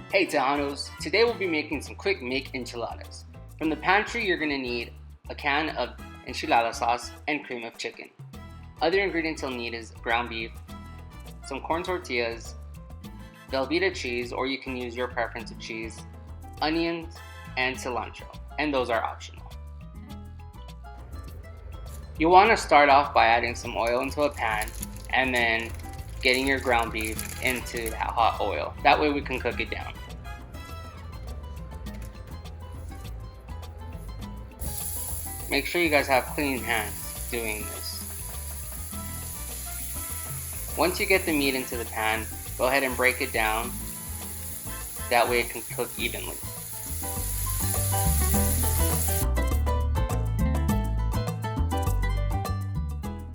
Hey Tejanos, today we'll be making some quick make enchiladas. From the pantry you're going to need a can of enchilada sauce and cream of chicken. Other ingredients you'll need is ground beef, some corn tortillas, Velveeta cheese, or you can use your preference of cheese, onions, and cilantro, and those are optional. You want to start off by adding some oil into a pan and then getting your ground beef into that hot oil. That way we can cook it down. Make sure you guys have clean hands doing this. Once you get the meat into the pan, go ahead and break it down. That way it can cook evenly.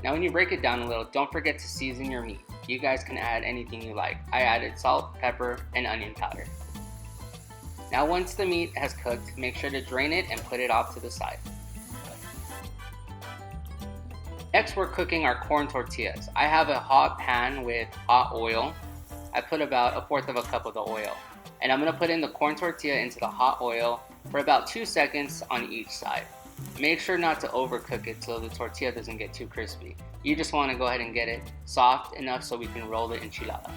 Now when you break it down a little, don't forget to season your meat. You guys can add anything you like. I added salt, pepper, and onion powder. Now once the meat has cooked, make sure to drain it and put it off to the side. Next we're cooking our corn tortillas. I have a hot pan with hot oil. I put about 1/4 cup of the oil. And I'm going to put in the corn tortilla into the hot oil for about 2 seconds on each side. Make sure not to overcook it so the tortilla doesn't get too crispy. You just want to go ahead and get it soft enough so we can roll the enchilada.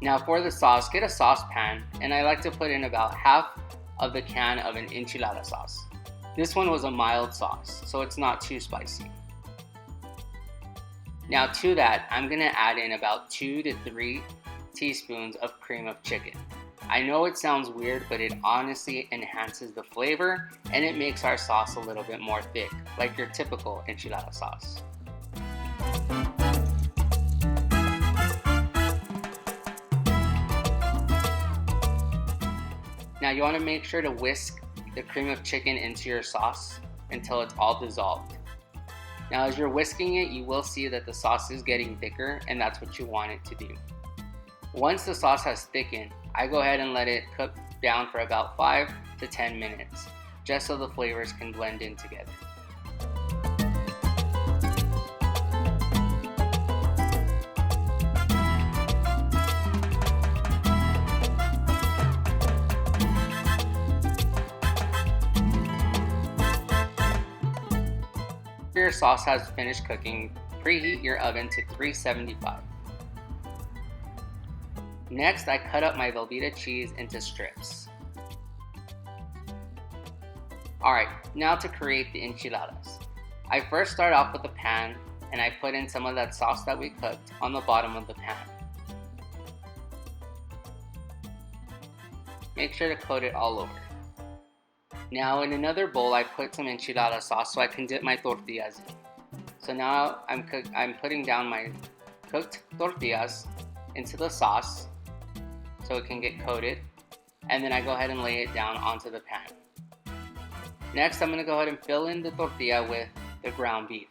Now for the sauce, get a saucepan, and I like to put in about half of the can of an enchilada sauce. This one was a mild sauce, so it's not too spicy. Now to that, I'm going to add in about 2 to 3 teaspoons of cream of chicken. I know it sounds weird, but it honestly enhances the flavor and it makes our sauce a little bit more thick, like your typical enchilada sauce. Now you want to make sure to whisk the cream of chicken into your sauce until it's all dissolved. Now as you're whisking it, you will see that the sauce is getting thicker, and that's what you want it to do. Once the sauce has thickened, I go ahead and let it cook down for about 5 to 10 minutes, just so the flavors can blend in together. After your sauce has finished cooking, preheat your oven to 375. Next, I cut up my Velveeta cheese into strips. Alright, now to create the enchiladas. I first start off with a pan and I put in some of that sauce that we cooked on the bottom of the pan. Make sure to coat it all over. Now in another bowl, I put some enchilada sauce so I can dip my tortillas in. So now I'm putting down my cooked tortillas into the sauce so it can get coated, and then I go ahead and lay it down onto the pan. Next, I'm going to go ahead and fill in the tortilla with the ground beef.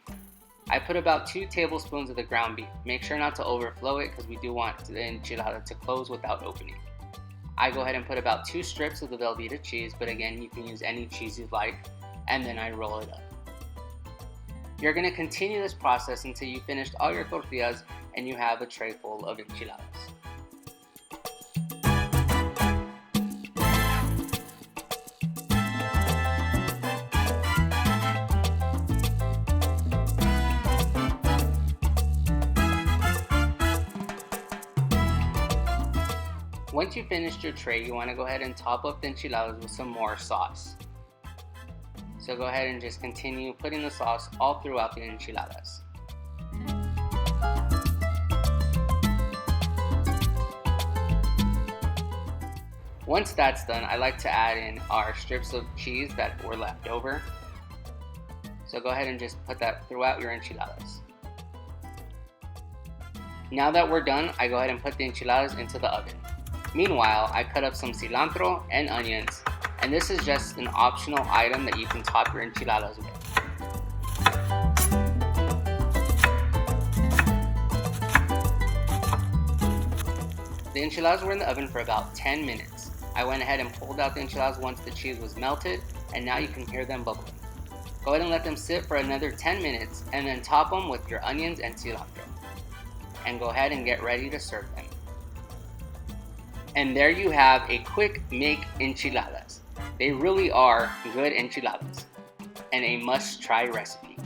I put about 2 tablespoons of the ground beef. Make sure not to overflow it because we do want the enchilada to close without opening. I go ahead and put about 2 strips of the Velveeta cheese, but again, you can use any cheese you like, and then I roll it up. You're going to continue this process until you finished all your tortillas and you have a tray full of enchiladas. Once you've finished your tray, you want to go ahead and top up the enchiladas with some more sauce. So go ahead and just continue putting the sauce all throughout the enchiladas. Once that's done, I like to add in our strips of cheese that were left over. So go ahead and just put that throughout your enchiladas. Now that we're done, I go ahead and put the enchiladas into the oven. Meanwhile, I cut up some cilantro and onions, and this is just an optional item that you can top your enchiladas with. The enchiladas were in the oven for about 10 minutes. I went ahead and pulled out the enchiladas once the cheese was melted, and now you can hear them bubbling. Go ahead and let them sit for another 10 minutes and then top them with your onions and cilantro. And go ahead and get ready to serve them. And there you have a quick make enchiladas. They really are good enchiladas and a must-try recipe.